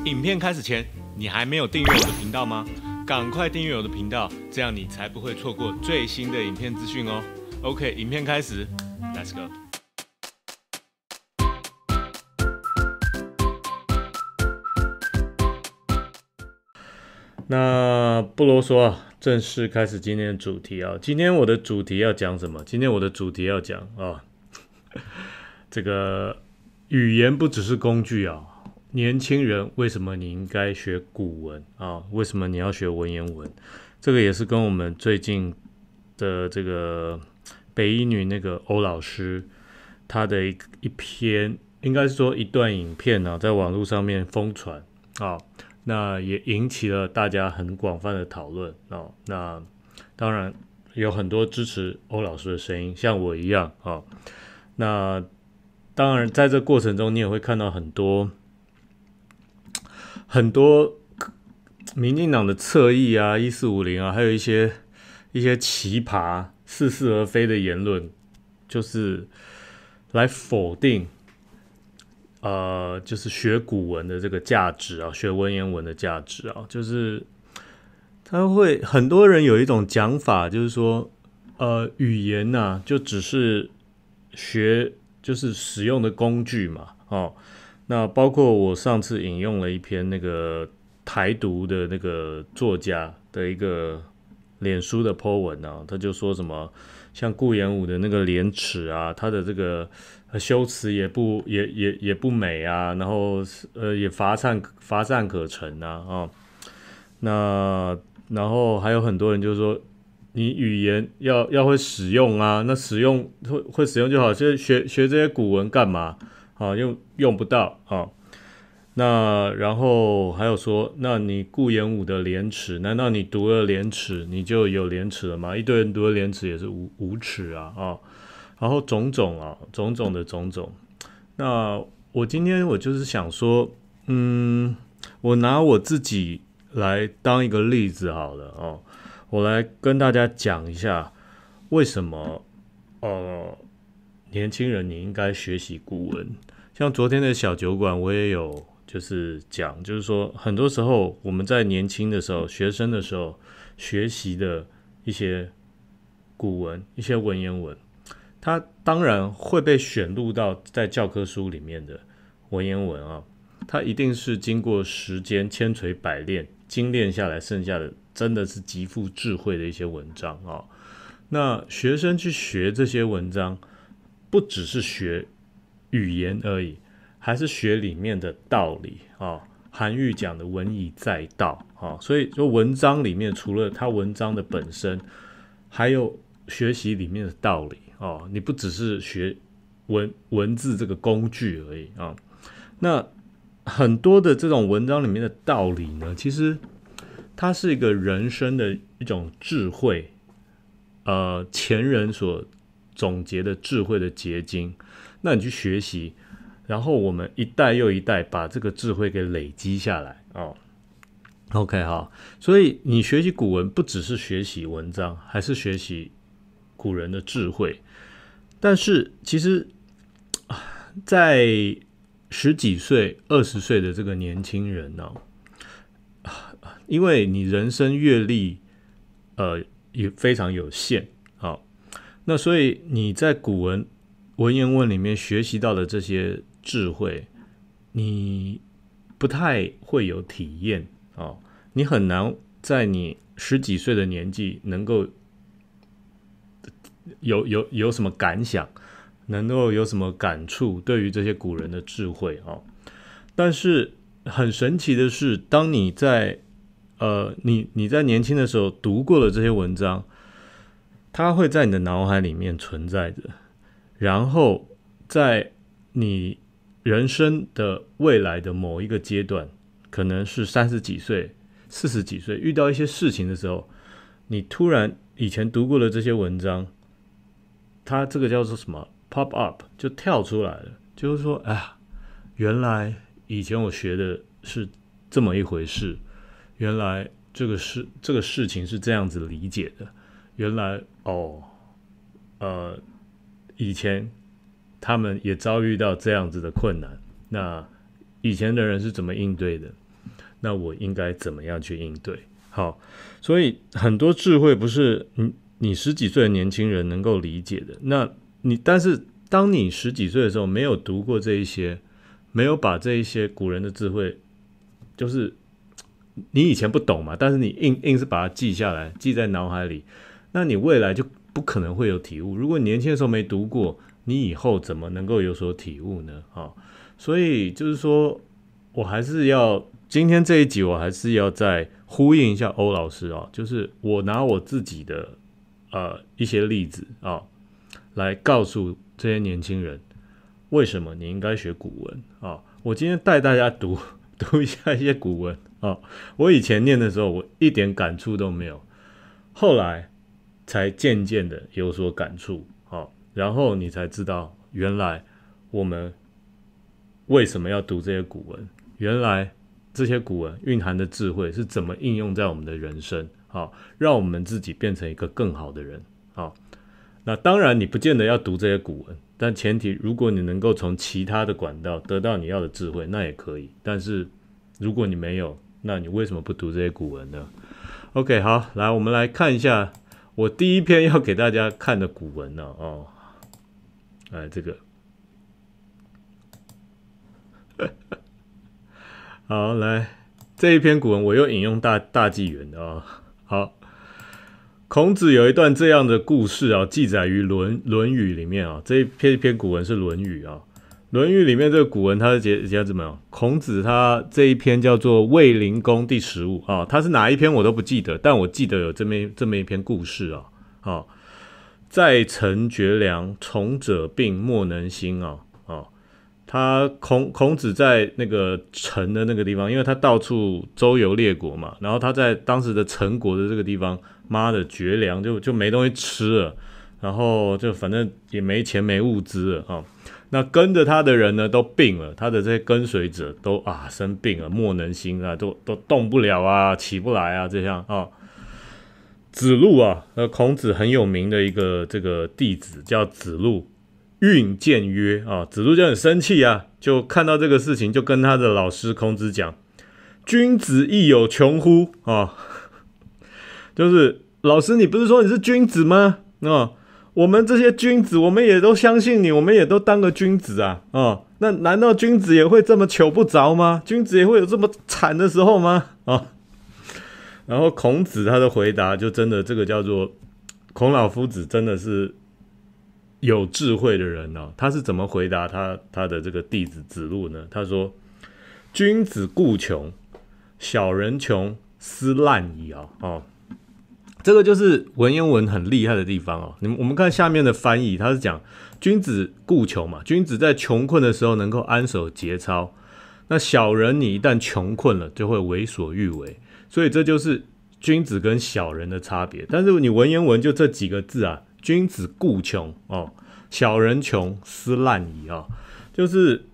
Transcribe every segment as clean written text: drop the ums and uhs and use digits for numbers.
影片开始前，你还没有订阅我的频道吗？赶快订阅我的频道，这样你才不会错过最新的影片资讯哦。OK， 影片开始 ，Let's go。那不啰嗦啊，正式开始今天的主题啊。今天我的主题要讲什么？今天我的主题要讲啊，这个语言不只是工具啊。年轻人为什么你应该学古文啊？为什么你要学文言文？这个也是跟我们最近的这个北一女那个欧老师他的一篇，应该是说一段影片啊，在网络上面疯传啊，那也引起了大家很广泛的讨论啊。那当然有很多支持欧老师的声音，像我一样啊。那当然在这过程中，你也会看到很多民进党的侧翼啊、1450啊，还有一些奇葩似是而非的言论，就是来否定就是学古文的这个价值啊，学文言文的价值啊，就是他会很多人有一种讲法，就是说语言啊，就只是学就是使用的工具嘛，哦。那包括我上次引用了一篇那个台独的那个作家的一个脸书的 po 文啊，他就说什么像顾炎武的那个廉耻啊，他的这个修辞也不美啊，然后也乏善可陈啊，哦。那然后还有很多人就是说，你语言要会使用啊，那使用会使用就好，就是学这些古文干嘛？啊，用不到啊。那然后还有说，那你顾炎武的廉耻，难道你读了廉耻，你就有廉耻了吗？一堆人读了廉耻也是无耻啊。然后种种的种种。那我今天我就是想说，我拿我自己来当一个例子好了哦，我来跟大家讲一下为什么年轻人你应该学习古文。像昨天的小酒馆，我也有就是讲，就是说很多时候我们在年轻的时候、学生的时候学习的一些古文、一些文言文，它当然会被选入到在教科书里面的文言文啊，它一定是经过时间千锤百炼精炼下来，剩下的真的是极富智慧的一些文章啊。那学生去学这些文章，不只是学语言而已，还是学里面的道理啊。韩愈讲的文以载道啊，所以说文章里面除了它文章的本身，还有学习里面的道理哦。你不只是学文字这个工具而已啊。那很多的这种文章里面的道理呢，其实它是一个人生的一种智慧，前人所总结的智慧的结晶。那你去学习，然后我们一代又一代把这个智慧给累积下来哦。OK 好，所以你学习古文不只是学习文章，还是学习古人的智慧。但是其实，在10几岁、20岁的这个年轻人呢，因为你人生阅历也非常有限啊，那所以你在古文文言文里面学习到的这些智慧，你不太会有体验啊，你很难在你10几岁的年纪能够有什么感想，能够有什么感触对于这些古人的智慧啊。但是很神奇的是，当你在你在年轻的时候读过了这些文章，它会在你的脑海里面存在着，然后在你人生的未来的某一个阶段，可能是30几岁、40几岁，遇到一些事情的时候，你突然以前读过的这些文章，它这个叫做什么 pop up 就跳出来了，就是说，哎呀，原来以前我学的是这么一回事，原来这个事情是这样子理解的，原来以前他们也遭遇到这样子的困难，那以前的人是怎么应对的？那我应该怎么样去应对？好，所以很多智慧不是你十几岁的年轻人能够理解的。但是当你十几岁的时候，没有读过这一些，没有把这一些古人的智慧，就是你以前不懂嘛，但是你硬是把它记下来，记在脑海里，那你未来就不可能会有体悟。如果你年轻的时候没读过，你以后怎么能够有所体悟呢？所以就是说，我还是要今天这一集，我还是要再呼应一下欧老师就是我拿我自己的一些例子来告诉这些年轻人，为什么你应该学古文我今天带大家读一下一些古文我以前念的时候，我一点感触都没有，后来才渐渐的有所感触然后你才知道，原来我们为什么要读这些古文，原来这些古文蕴含的智慧是怎么应用在我们的人生让我们自己变成一个更好的人那当然你不见得要读这些古文，但前提如果你能够从其他的管道得到你要的智慧，那也可以。但是如果你没有，那你为什么不读这些古文呢？ OK， 好，来我们来看一下我第一篇要给大家看的古文来这个好，来这一篇古文我又引用大纪元的好，孔子有一段这样的故事记载于论语里面这一篇古文是论语论语里面这个古文它是讲怎么样？孔子他这一篇叫做卫灵公第15它是哪一篇我都不记得，但我记得有这么一篇故事在城绝粮，从者病，莫能兴孔子在那个城的那个地方，因为他到处周游列国嘛，然后他在当时的陈国的这个地方，妈的绝粮就没东西吃了，然后就反正也没钱没物资了那跟着他的人呢都病了，他的这些跟随者都生病了，莫能兴都动不了起不来这样子路孔子很有名的一个这个弟子叫子路，运见曰子路就很生气就看到这个事情，就跟他的老师孔子讲：“君子亦有穷乎？”就是老师，你不是说你是君子吗？我们这些君子，我们也都相信你，我们也都当个君子那难道君子也会这么求不着吗？君子也会有这么惨的时候吗？然后孔子他的回答就真的，这个叫做孔老夫子真的是有智慧的人他是怎么回答他的这个弟子子路呢？他说：“君子固穷，小人穷，斯滥矣这个就是文言文很厉害的地方我们看下面的翻译，他是讲君子固穷嘛，君子在穷困的时候能够安守节操，那小人你一旦穷困了，就会为所欲为。所以这就是君子跟小人的差别。但是你文言文就这几个字君子固穷小人穷，斯滥矣就是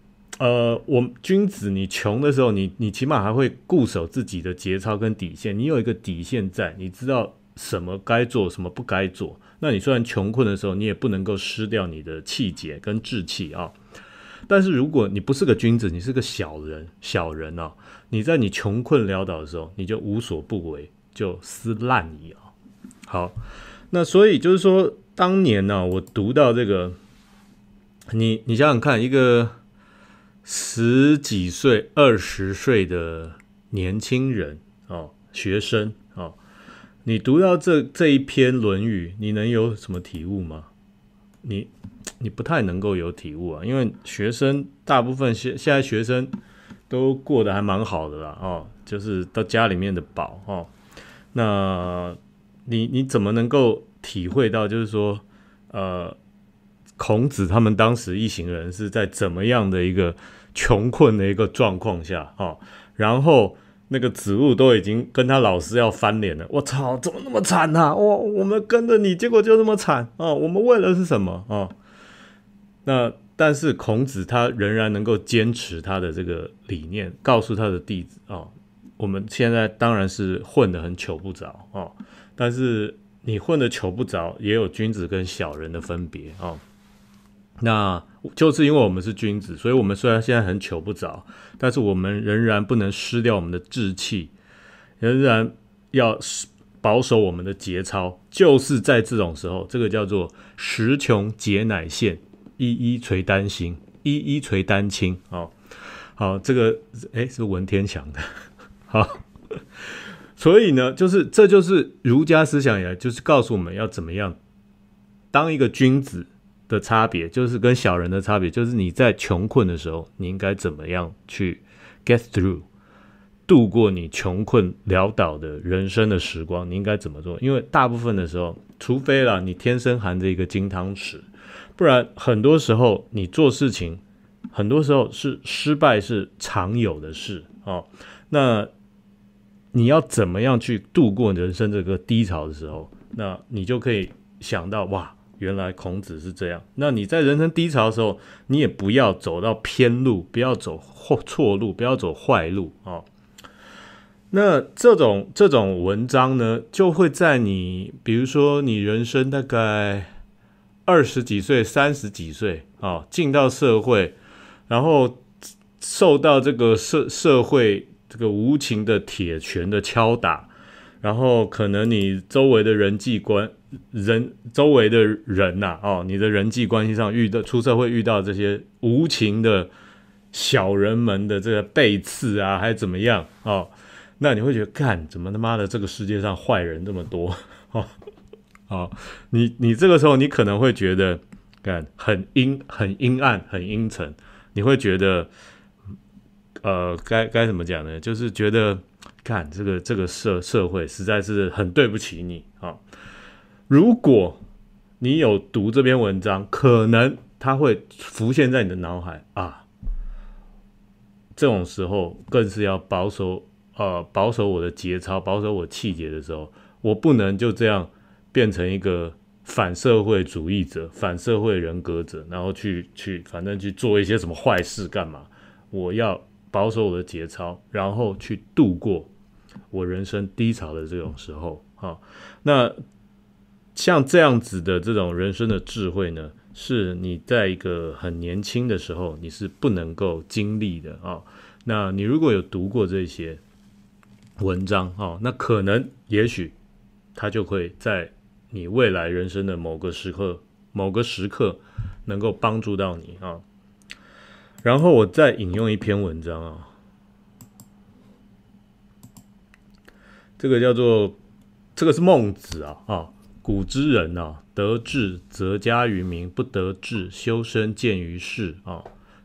君子你穷的时候，你起码还会固守自己的节操跟底线，你有一个底线在，你知道什么该做，什么不该做。那你虽然穷困的时候，你也不能够失掉你的气节跟志气但是如果你不是个君子，你是个小人你在你穷困潦倒的时候，你就无所不为，就斯滥矣好，那所以就是说，当年我读到这个，你想想看，一个10几岁、20岁的年轻人学生你读到这一篇《论语》，你能有什么体悟吗？你不太能够有体悟因为学生大部分现在学生都过得还蛮好的啦就是到家里面的宝那你怎么能够体会到，就是说孔子他们当时一行人是在怎么样的一个穷困的一个状况下然后那个子路都已经跟他老师要翻脸了，我操，怎么那么惨我们跟着你，结果就这么惨我们为了是什么那但是孔子他仍然能够坚持他的这个理念，告诉他的弟子我们现在当然是混得很求不着但是你混得求不着，也有君子跟小人的分别那就是因为我们是君子，所以我们虽然现在很糗不着，但是我们仍然不能失掉我们的志气，仍然要保守我们的节操。就是在这种时候，这个叫做时穷节乃现，一一垂丹心，一一垂丹青。好，这个是文天祥的。好，所以呢，这就是儒家思想以来就是告诉我们要怎么样当一个君子的差别，就是跟小人的差别，就是你在穷困的时候，你应该怎么样去 get through， 度过你穷困潦倒的人生的时光，你应该怎么做？因为大部分的时候，除非啦你天生含着一个金汤匙，不然很多时候你做事情，很多时候是失败是常有的事那你要怎么样去度过人生这个低潮的时候，那你就可以想到哇，原来孔子是这样。那你在人生低潮的时候，你也不要走到偏路，不要走错路，不要走坏路那这种文章呢，就会在你比如说你人生大概20几岁、30几岁进到社会，然后受到这个社会这个无情的铁拳的敲打，然后可能你周围的周围的人你的人际关系上出社会遇到这些无情的小人们的这个背刺还是怎么样那你会觉得干怎么他妈的这个世界上坏人这么多你这个时候你可能会觉得干很阴暗很阴沉，你会觉得该怎么讲呢？就是觉得看这个社会实在是很对不起你如果你有读这篇文章，可能它会浮现在你的脑海这种时候更是要保守我的节操，保守我气节的时候，我不能就这样变成一个反社会主义者、反社会人格者，然后反正去做一些什么坏事干嘛？我要保守我的节操，然后去度过我人生低潮的这种时候那像这样子的这种人生的智慧呢，是你在一个很年轻的时候你是不能够经历的那你如果有读过这些文章那可能也许它就会在你未来人生的某个时刻能够帮助到你然后我再引用一篇文章这个是孟子古之人得志则加于民，不得志修身见于世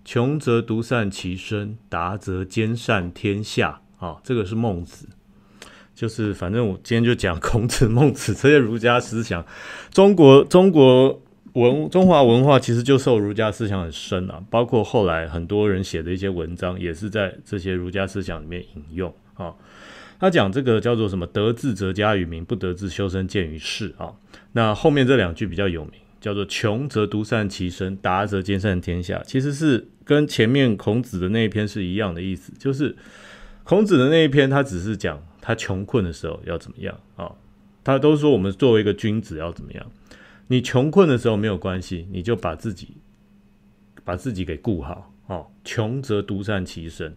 穷则独善其身，达则兼善天下这个是孟子。就是反正我今天就讲孔子孟子这些儒家思想。中华文化其实就受儒家思想很深包括后来很多人写的一些文章也是在这些儒家思想里面引用他讲这个叫做什么得志则加于民，不得志修身见于世那后面这两句比较有名，叫做穷则独善其身，达则兼善天下，其实是跟前面孔子的那一篇是一样的意思。就是孔子的那一篇他只是讲他穷困的时候要怎么样他都说我们作为一个君子要怎么样。你穷困的时候没有关系，你就把自己给顾好穷则独善其身。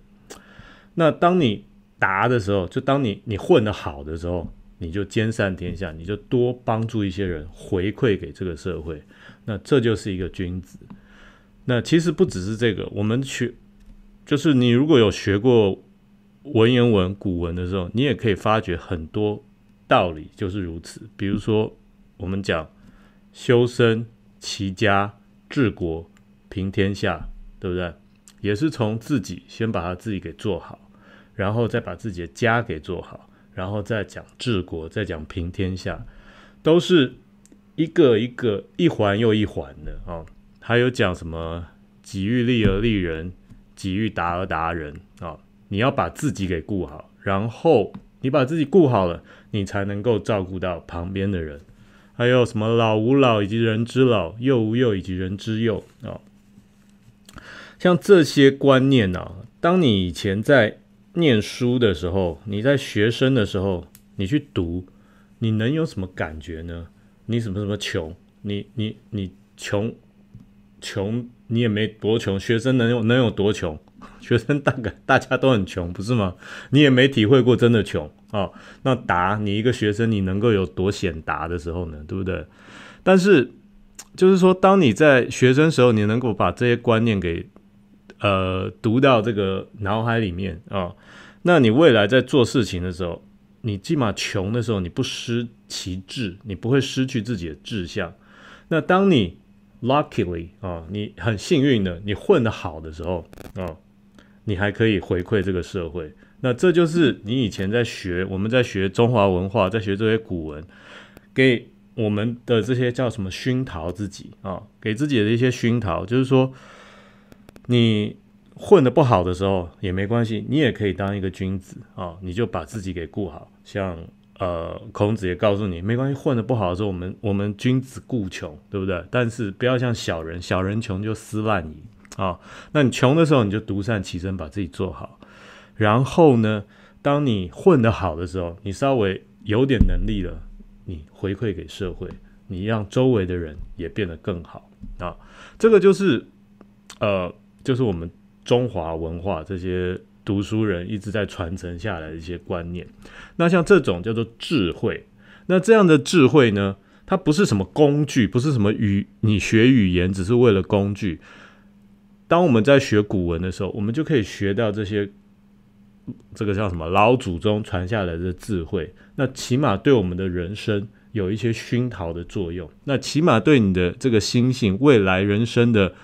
那当你达的时候，就当你混得好的时候，你就兼善天下，你就多帮助一些人，回馈给这个社会，那这就是一个君子。那其实不只是这个，我们就是你如果有学过文言文古文的时候，你也可以发觉很多道理就是如此。比如说我们讲修身齐家治国平天下，对不对？也是从自己先把他自己给做好，然后再把自己的家给做好，然后再讲治国，再讲平天下，都是一个一个一环又一环的还有讲什么己欲立而立人，己欲达而达人你要把自己给顾好，然后你把自己顾好了，你才能够照顾到旁边的人。还有什么老吾老以及人之老，幼吾幼以及人之幼像这些观念当你以前在念书的时候，你在学生的时候，你去读，你能有什么感觉呢？你什么穷，你穷穷你也没多穷，学生能有多穷？学生大家都很穷，不是吗？你也没体会过真的穷啊。那你一个学生，你能够有多显达的时候呢？对不对？但是就是说，当你在学生时候，你能够把这些观念给读到这个脑海里面啊，那你未来在做事情的时候，你起码穷的时候，你不失其志，你不会失去自己的志向。那当你 luckily 你很幸运的，你混得好的时候你还可以回馈这个社会。那这就是你以前我们在学中华文化，在学这些古文，给我们的这些叫什么熏陶自己给自己的一些熏陶，就是说你混得不好的时候也没关系，你也可以当一个君子你就把自己给顾好。像孔子也告诉你，没关系，混得不好的时候，我们君子固穷，对不对？但是不要像小人穷就思滥矣那你穷的时候，你就独善其身，把自己做好。然后呢，当你混得好的时候，你稍微有点能力了，你回馈给社会，你让周围的人也变得更好这个就是我们中华文化这些读书人一直在传承下来的一些观念。那像这种叫做智慧，那这样的智慧呢，它不是什么工具，不是什么你学语言只是为了工具。当我们在学古文的时候，我们就可以学到这个叫什么老祖宗传下来的智慧，那起码对我们的人生有一些熏陶的作用，那起码对你的这个心性未来人生的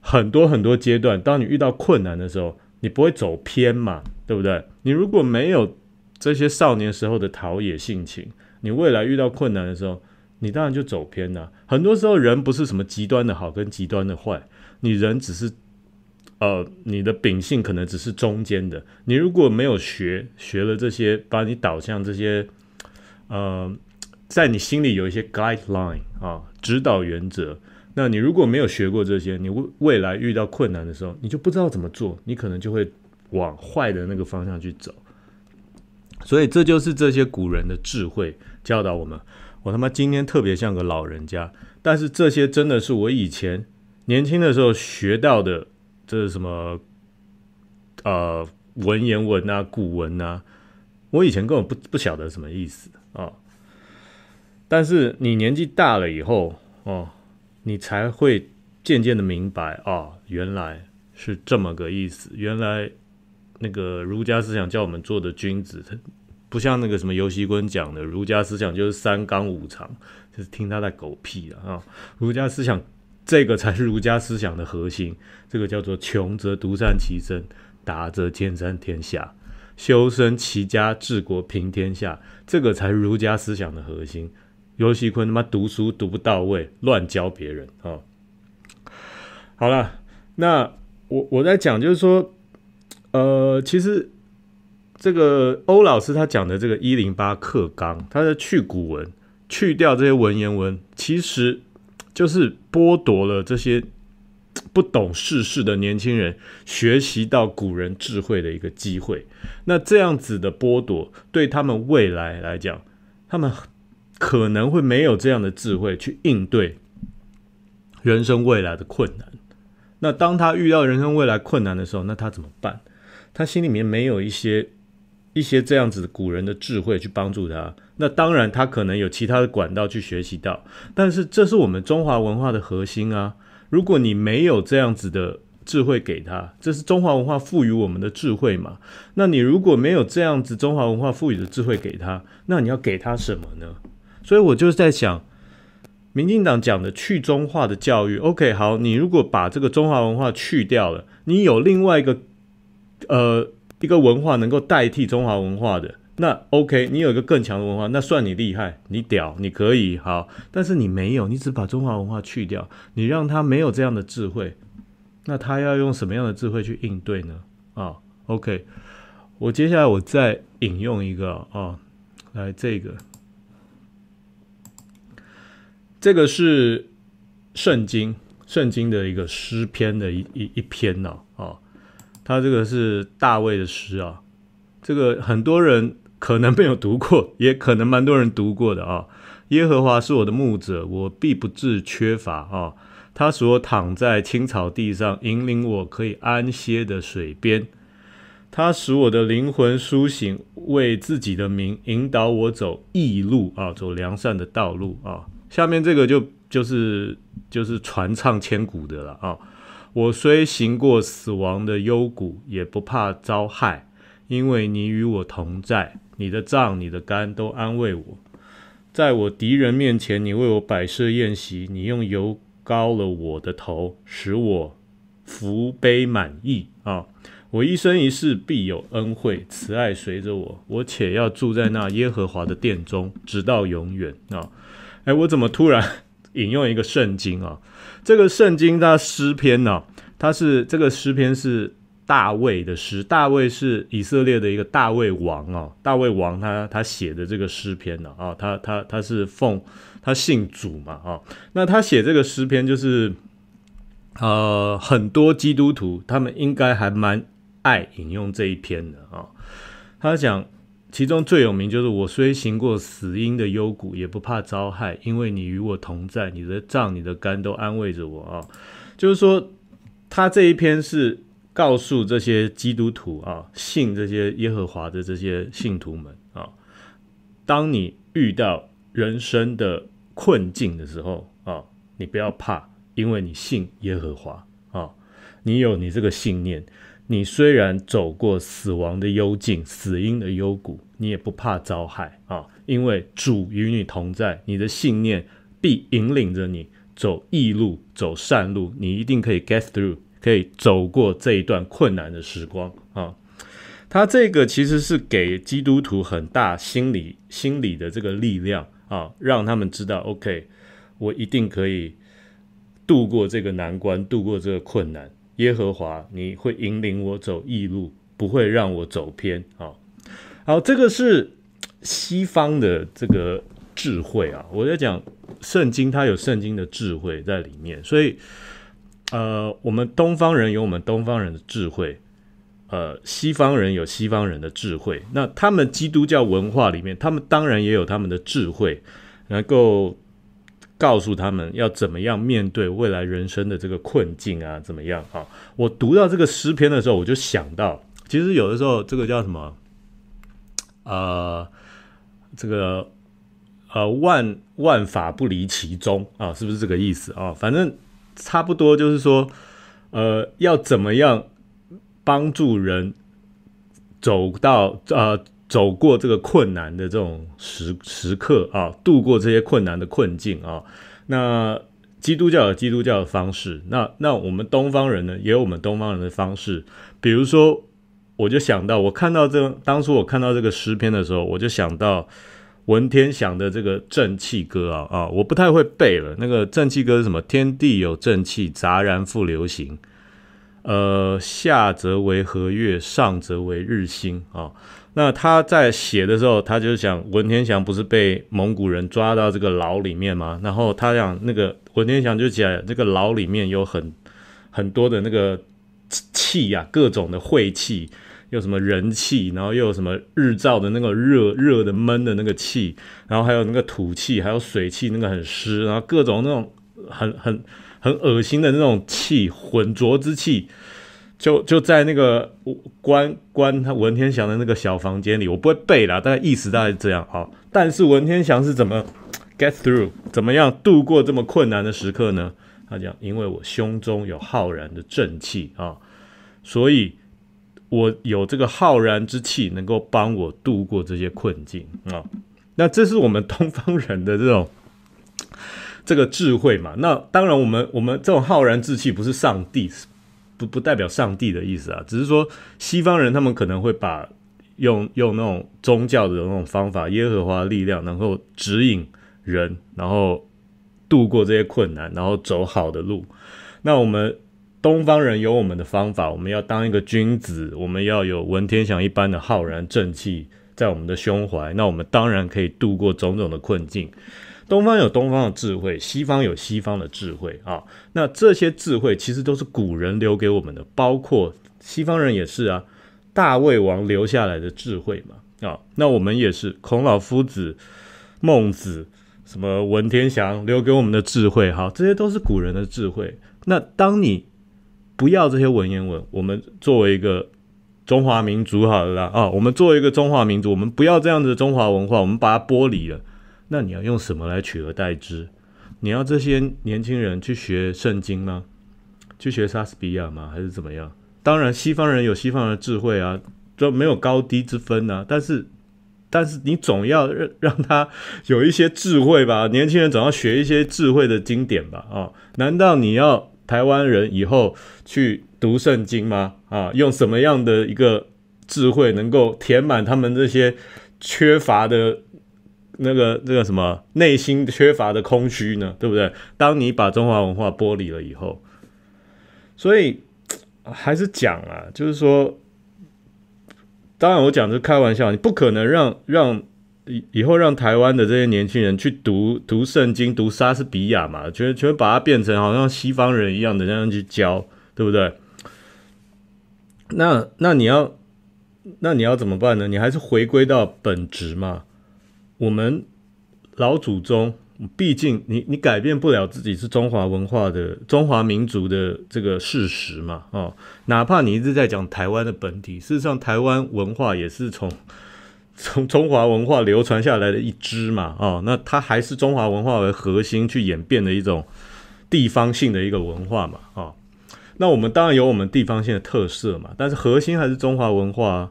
很多很多阶段，当你遇到困难的时候，你不会走偏嘛，对不对？你如果没有这些少年时候的陶冶性情，你未来遇到困难的时候，你当然就走偏了。很多时候人不是什么极端的好跟极端的坏，你人只是你的秉性可能只是中间的。你如果没有学了这些，把你导向这些在你心里有一些 guideline 指导原则，那你如果没有学过这些，你未来遇到困难的时候，你就不知道怎么做，你可能就会往坏的那个方向去走。所以这就是这些古人的智慧教导我们。我他妈今天特别像个老人家，但是这些真的是我以前年轻的时候学到的，这是什么文言文啊、古文啊，我以前根本不晓得什么意思但是你年纪大了以后你才会渐渐的明白原来是这么个意思。原来那个儒家思想叫我们做的君子，不像那个什么尤熙坤讲的儒家思想就是三纲五常，就是听他在狗屁儒家思想这个才是儒家思想的核心，这个叫做穷则独善其身，达则兼善天下，修身齐家治国平天下，这个才是儒家思想的核心。尤熙坤他妈读书读不到位，乱教别人好了，那我在讲就是说其实这个欧老师他讲的这个108课纲，他在去古文，去掉这些文言文，其实就是剥夺了这些不懂世事的年轻人学习到古人智慧的一个机会。那这样子的剥夺，对他们未来来讲，他们可能会没有这样的智慧去应对人生未来的困难。那当他遇到人生未来困难的时候，那他怎么办？他心里面没有一些这样子的古人的智慧去帮助他，那当然他可能有其他的管道去学习到，但是这是我们中华文化的核心啊。如果你没有这样子的智慧给他，这是中华文化赋予我们的智慧嘛，那你如果没有这样子中华文化赋予的智慧给他，那你要给他什么呢？所以我就是在想，民进党讲的去中化的教育 OK 好，你如果把这个中华文化去掉了，你有另外一个文化能够代替中华文化的，那 OK， 你有一个更强的文化，那算你厉害，你屌，你可以好。但是你没有，你只把中华文化去掉，你让他没有这样的智慧，那他要用什么样的智慧去应对呢？OK， 我接下来我再引用一个来这个是圣经的一个诗篇的一篇他这个是大卫的诗这个很多人可能没有读过，也可能蛮多人读过的耶和华是我的牧者，我必不致缺乏他使我躺在青草地上，引领我可以安歇的水边。他使我的灵魂苏醒，为自己的名引导我走义路啊，走良善的道路啊。下面这个就是传唱千古的了啊。我虽行过死亡的幽谷，也不怕遭害，因为你与我同在，你的杖、你的竿都安慰我。在我敌人面前，你为我摆设宴席，你用油膏了我的头，使我福杯满溢啊。我一生一世必有恩惠，慈爱随着我，我且要住在那耶和华的殿中，直到永远啊！我怎么突然引用一个圣经啊？这个圣经它诗篇呢，这个诗篇是大卫的诗，大卫是以色列的一个大卫王啊，大卫王他写的这个诗篇呢啊，他姓主嘛啊，那他写这个诗篇就是很多基督徒他们应该还蛮爱引用这一篇的啊。他讲其中最有名就是我虽行过死荫的幽谷，也不怕遭害，因为你与我同在，你的杖、你的竿都安慰着我啊。就是说，他这一篇是告诉这些基督徒啊，信这些耶和华的这些信徒们啊，当你遇到人生的困境的时候啊，你不要怕，因为你信耶和华啊，你有你这个信念。你虽然走过死亡的幽境、死荫的幽谷，你也不怕遭害啊，因为主与你同在，你的信念必引领着你走义路、走善路，你一定可以 get through， 可以走过这一段困难的时光啊。他这个其实是给基督徒很大心理的这个力量啊，让他们知道 OK， 我一定可以度过这个难关，度过这个困难。耶和华，你会引领我走义路，不会让我走偏啊。好，这个是西方的这个智慧啊。我在讲圣经，它有圣经的智慧在里面，所以我们东方人有我们东方人的智慧，西方人有西方人的智慧。那他们基督教文化里面，他们当然也有他们的智慧，能够告诉他们要怎么样面对未来人生的这个困境啊，怎么样啊？我读到这个诗篇的时候，我就想到，其实有的时候这个叫什么？这个万法不离其宗啊，是不是这个意思啊？反正差不多就是说，要怎么样帮助人走过这个困难的这种时刻啊，度过这些困难的困境啊。那基督教有基督教的方式，那我们东方人呢，也有我们东方人的方式。比如说，我就想到，当初我看到这个诗篇的时候，我就想到文天祥的这个正气歌啊，我不太会背了。那个正气歌是什么？天地有正气，杂然复流行。下则为和月，上则为日星啊。那他在写的时候，他就想文天祥不是被蒙古人抓到这个牢里面吗？然后他讲那个文天祥就讲这个牢里面有很多的那个气啊，各种的晦气，有什么人气，然后又有什么日照的那个热的闷的那个气，然后还有那个土气，还有水气，那个很湿，然后各种那种很恶心的那种气，混浊之气。就在那个关他文天祥的那个小房间里，我不会背啦，大概意思大概是这样啊。但是文天祥是怎么 get through， 怎么样度过这么困难的时刻呢？他讲，因为我胸中有浩然的正气啊，所以我有这个浩然之气，能够帮我度过这些困境啊。那这是我们东方人的这个智慧嘛。那当然，我们这种浩然之气不是上帝。不代表上帝的意思啊，只是说西方人他们可能会把用那种宗教的那种方法，耶和华的力量能够指引人，然后度过这些困难，然后走好的路。那我们东方人有我们的方法，我们要当一个君子，我们要有文天祥一般的浩然正气在我们的胸怀，那我们当然可以度过种种的困境。东方有东方的智慧，西方有西方的智慧啊。那这些智慧其实都是古人留给我们的，包括西方人也是啊，大卫王留下来的智慧嘛啊。那我们也是，孔老夫子、孟子什么文天祥留给我们的智慧，好，这些都是古人的智慧。那当你不要这些文言文，我们作为一个中华民族好了啦，我们作为一个中华民族，我们不要这样子的中华文化，我们把它剥离了。那你要用什么来取而代之？你要这些年轻人去学圣经吗？去学莎士比亚吗？还是怎么样？当然，西方人有西方人的智慧啊，就没有高低之分啊。但是你总要让他有一些智慧吧，年轻人总要学一些智慧的经典吧。难道你要台湾人以后去读圣经吗？用什么样的一个智慧能够填满他们这些缺乏的那个什么内心缺乏的空虚呢？对不对？当你把中华文化剥离了以后，所以还是讲啊，就是说，当然我讲是开玩笑，你不可能让以后让台湾的这些年轻人去读圣经、读莎士比亚嘛，全把它变成好像西方人一样的那样去教，对不对？那你要怎么办呢？你还是回归到本质嘛。我们老祖宗，毕竟你改变不了自己是中华文化的中华民族的这个事实嘛。哪怕你一直在讲台湾的本体，事实上台湾文化也是从中华文化流传下来的一支嘛。那它还是中华文化为核心去演变的一种地方性的一个文化嘛。那我们当然有我们地方性的特色嘛，但是核心还是中华文化啊。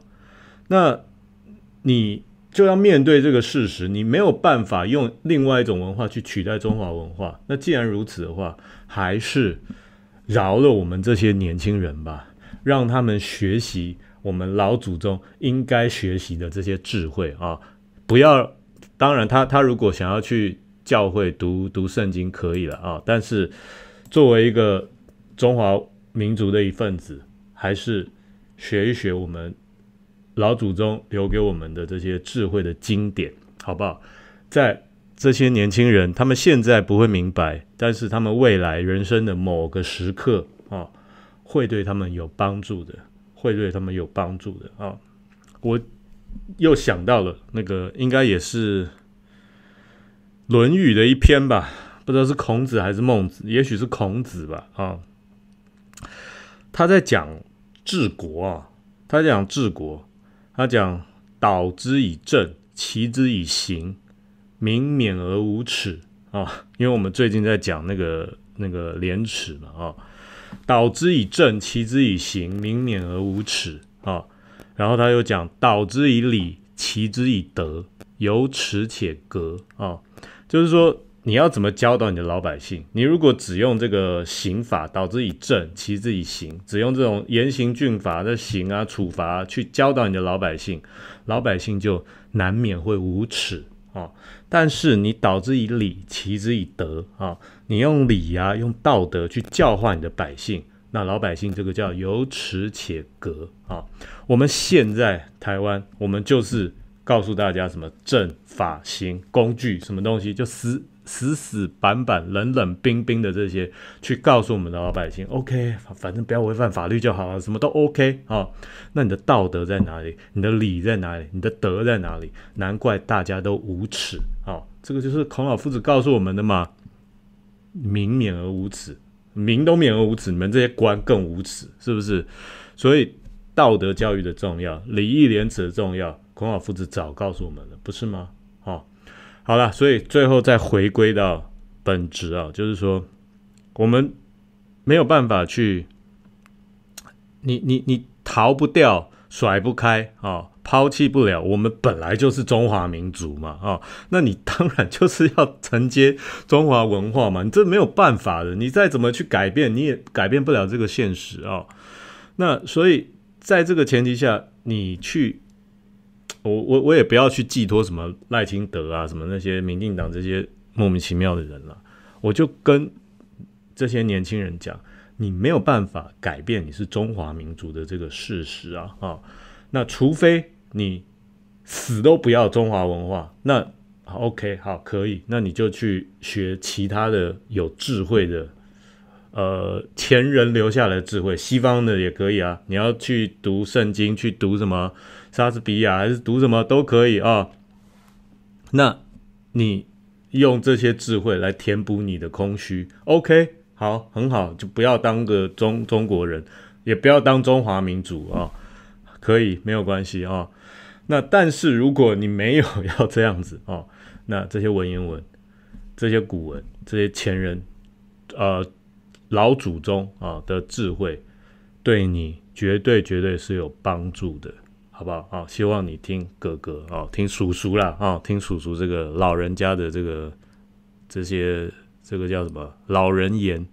那你就要面对这个事实，你没有办法用另外一种文化去取代中华文化。那既然如此的话，还是饶了我们这些年轻人吧，让他们学习我们老祖宗应该学习的这些智慧啊！不要，当然他如果想要去教会读圣经可以了啊，但是作为一个中华民族的一份子，还是学一学我们老祖宗留给我们的这些智慧的经典，好不好？在这些年轻人，他们现在不会明白，但是他们未来人生的某个时刻会对他们有帮助的，我又想到了那个，应该也是《论语》的一篇吧，不知道是孔子还是孟子，也许是孔子吧。他在讲治国他讲导之以政，齐之以刑，民免而无耻因为我们最近在讲那个廉耻嘛导之以政，齐之以刑，民免而无耻然后他又讲导之以礼，齐之以德，有耻且格就是说你要怎么教导你的老百姓？你如果只用这个刑法，导之以政，齐之以刑，只用这种严刑峻法的刑啊、处罚去教导你的老百姓，老百姓就难免会无耻但是你导之以礼，齐之以德你用礼啊、用道德去教化你的百姓，那老百姓这个叫有耻且格我们现在台湾，我们就是告诉大家什么政法刑工具什么东西，就死板冷冷冰冰的这些，去告诉我们的老百姓 OK， 反正不要违反法律就好了，什么都 OK 那你的道德在哪里？你的礼在哪里？你的德在哪里？难怪大家都无耻这个就是孔老夫子告诉我们的嘛，民免而无耻，民都免而无耻，你们这些官更无耻，是不是？所以道德教育的重要，礼义廉耻的重要，孔老夫子早告诉我们了，不是吗？好了，所以最后再回归到本质就是说，我们没有办法去，你逃不掉，甩不开抛弃不了，我们本来就是中华民族嘛那你当然就是要承接中华文化嘛，你这没有办法的，你再怎么去改变，你也改变不了这个现实那所以在这个前提下，你去。我也不要去寄托什么赖清德啊，什么那些民进党这些莫名其妙的人了。我就跟这些年轻人讲，你没有办法改变你是中华民族的这个事实那除非你死都不要中华文化，那 OK 好可以，那你就去学其他的有智慧的前人留下来的智慧，西方的也可以啊。你要去读圣经，去读什么莎士比亚，还是读什么都可以那你用这些智慧来填补你的空虚。OK， 好，很好，就不要当个中国人，也不要当中华民族啊、可以没有关系啊、那但是如果你没有要这样子哦，那这些文言文、这些古文、这些前人老祖宗的智慧，对你绝对是有帮助的，好不好？希望你听哥哥听叔叔啦听叔叔这个老人家的这个叫什么老人言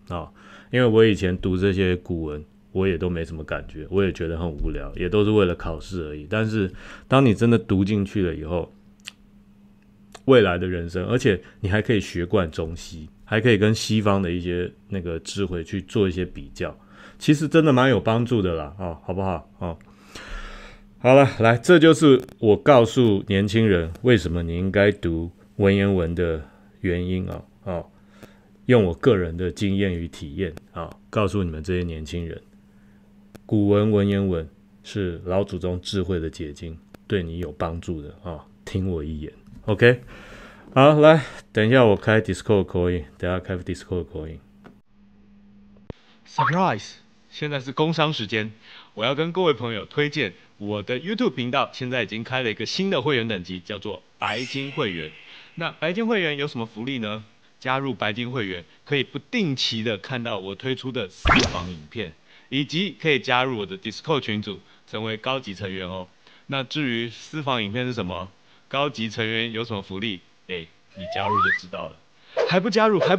因为我以前读这些古文，我也都没什么感觉，我也觉得很无聊，也都是为了考试而已。但是当你真的读进去了以后，未来的人生，而且你还可以学贯中西，还可以跟西方的一些那个智慧去做一些比较，其实真的蛮有帮助的啦好不好好了，来，这就是我告诉年轻人为什么你应该读文言文的原因用我个人的经验与体验告诉你们这些年轻人，古文文言文是老祖宗智慧的结晶，对你有帮助的听我一言 ，OK？ 好，来，等一下我开 Discord 口音，等一下开 Discord 口音。Surprise！ 现在是工商时间，我要跟各位朋友推荐我的 YouTube 频道，现在已经开了一个新的会员等级，叫做白金会员。那白金会员有什么福利呢？加入白金会员可以不定期的看到我推出的私房影片，以及可以加入我的 Discord 群组，成为高级成员哦。那至于私房影片是什么，高级成员有什么福利，你加入就知道了。还不加入，赶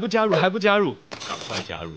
快加入！